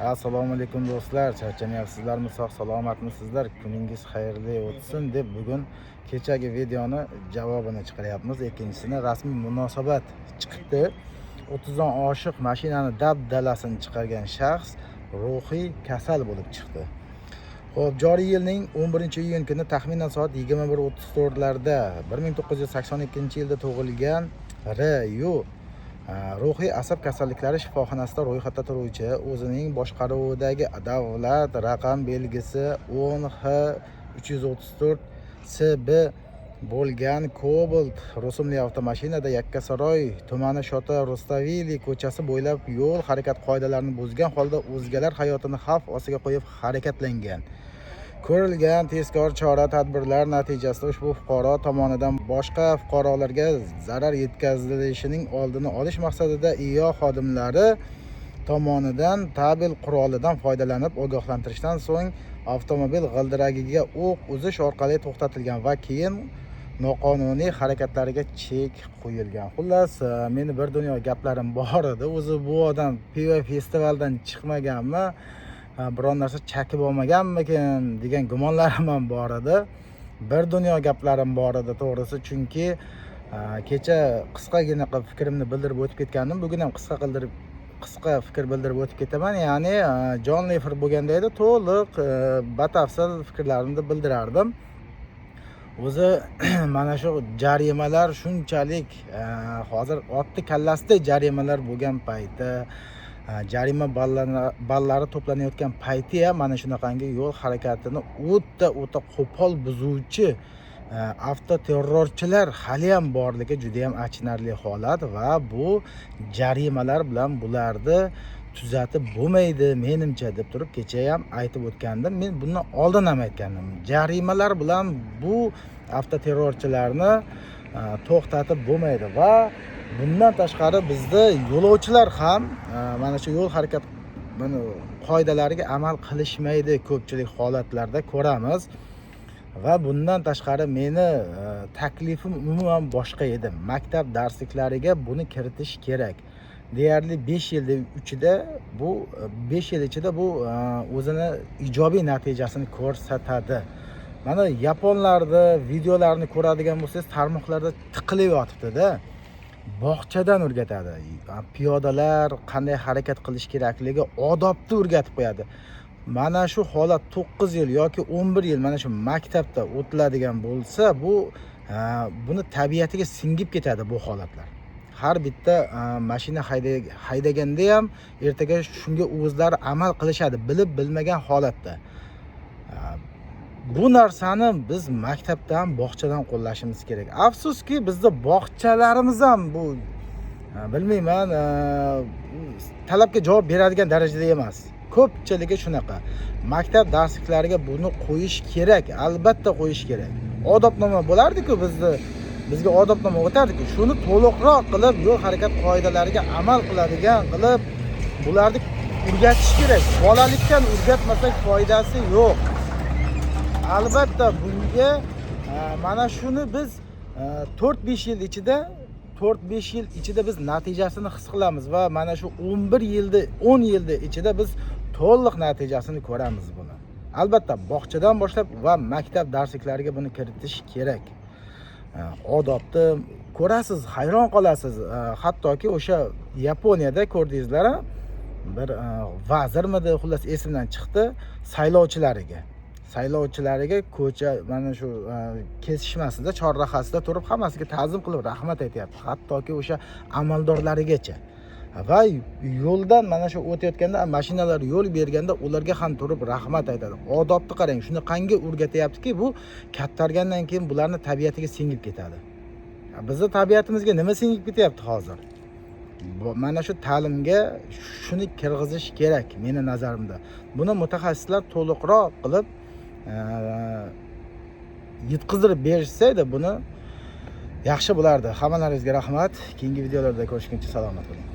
Assalomu alaykum do'stlar, charchamayapsizlarmi, sog' salomatmisizlar? Kuningiz xayrli o'tsin deb bugun kechagi videoni javobini chiqaryapmiz. Ikkinchisini rasmiy munosabat chiqdi. 30 dan oshiq mashinani dabdalasini chiqargan shaxs ruhiy kasal bo'lib chiqdi. Xo'p, joriy yilning 11-iyun kuni taxminan soat 21:34 larda 1982-yilda tug'ilgan R.Yu ruhiy asab kasalliklari shifoxonasida ro'yxatda turuvchi, o'zining boshqaruvidagi davlat raqam belgisi 10H334CB bo'lgan Cobalt rusumli avtomashinada Yakkasaroy tumani Shota Rustaveli ko'chasi bo'ylab yo'l harakat qoidalarini buzgan holda o'zgalar hayotini xavf ostiga qo'yib harakatlangan. Ko'rilgan tezkor chora-tadbirlar natijasida ushbu fuqaro tomonidan boshqa fuqarolarga zarar yetkazilishining oldini olish maqsadida IO xodimlari tomonidan tabel qurolidan foydalanib ogohlantirishdan so'ng avtomobil g'ildiragiga o'q uzish orqali to'xtatilgan va keyin noqonuniy harakatlariga chek qo'yilgan. Xullas, meni bir dunyo gaplarim bor edi. O'zi bu odam pivo festivalidan chiqmaganmi, biron narsa chakib olmaganmikin degan gumonlarim ham bor edi. Bir dunyo gaplarim bor edi to'g'risi, chunki kecha qisqagina qilib fikrimni bildirib o'tib ketgandim. Bugun ham qisqa fikr bildirib o'tib ketaman. Ya'ni jonli efir bo'lganda edi, to'liq batafsil fikrlarimni bildirardim. O'zi mana shu jarimalar shunchalik hozir otni kallasida jarimalar bo'lgan payti, jarima ballari to'planayotgan payti ham mana shunaqangi yo'l harakatini o'ta qo'pol buzuvchi avtoterrorchilar hali ham borligi juda ham achinarli holat va bu jarimalar bilan bularni tuzatib bo'lmaydi menimcha deb turib kecha ham aytib o'tgandim. Men bundan oldin ham aytgandim. Jarimalar bilan bu avtoterrorchilarni to'xtatib bo'lmaydi va bundan tashqari bizda yo'lovchilar ham mana shu yo'l harakat qoidalariga amal qilishmaydi ko'pchilik holatlarda ko'ramiz. Va bundan tashqari meni taklifim umuman boshqa edi. Maktab darsliklariga buni kiritish kerak. Deyarli 5 yil ichida bu o'zini ijobiy natijasini ko'rsatadi. Mana yaponlarda videolarni ko'radigan bo'lsangiz, tarmoqlarda tiqilib yotibdi-da. Bog'chadan o'rgatadi. Piyodalar qanday harakat qilish kerakligi odobni o'rgatib qo'yadi. Mana shu holat 9 yil yoki 11 yil mana shu maktabda o'tiladigan bo'lsa, buni tabiatiga singib ketadi bu holatlar. Har bitta mashina haydaganda ham ertaga shunga o'zlari amal qilishadi, bilib bilmagan holatda. Bu narsani biz maktabdan, bog'chadan qo'llashimiz kerak. Afsuski bizda bog'chalarimiz ham bu bilmayman, talabga javob beradigan darajada emas. Ko'pchiligi shunaqa. Maktab darsliklariga buni qo'yish kerak, albatta qo'yish kerak. Odobnoma bo'lardi-ku bizga odobnoma o'tardi-ku. Shuni to'liqroq qilib, yo'l harakat qoidalariga amal qiladigan qilib bularni o'rgatish kerak. Bolalikdan o'rgatmasak foydasi yo'q. Albatta bunga mana shuni biz 4-5 yil ichida biz natijasini his qilamiz va mana shu 10 yilda ichida biz to'liq natijasini ko'ramiz buni. Albatta bog'chadan boshlab va maktab darsliklariga buni kiritish kerak. Odobni ko'rasiz, hayron qolasiz. Hattoki o'sha Yaponiyada ko'rdingizlar, bir vazirmidi, xullas esimdan chiqdi, saylovchilariga ko'cha mana shu kesishmasida, chorrahasida turib hammasiga ta'zim qilib rahmat aytyapti. Hattoki o'sha amaldorlarigacha. Va yo'ldan mana shu o'tayotganda mashinalar yo'l berganda ularga ham turib rahmat aytadi. Odobni qarang, shuni qanga o'rgatyaptiki, bu kattargandan keyin bularni tabiatiga singib ketadi. Bizning tabiatimizga nima singib ketyapti hozir? Mana shu ta'limga shuni kirg'izish kerak meni nazarimda. Buni mutaxassislar to'liqroq qilib yetkazib berishsa-da buni yaxshi bo'lardi. Hammalaringizga rahmat. Keyingi videolarda ko'rishguncha salomat bo'ling.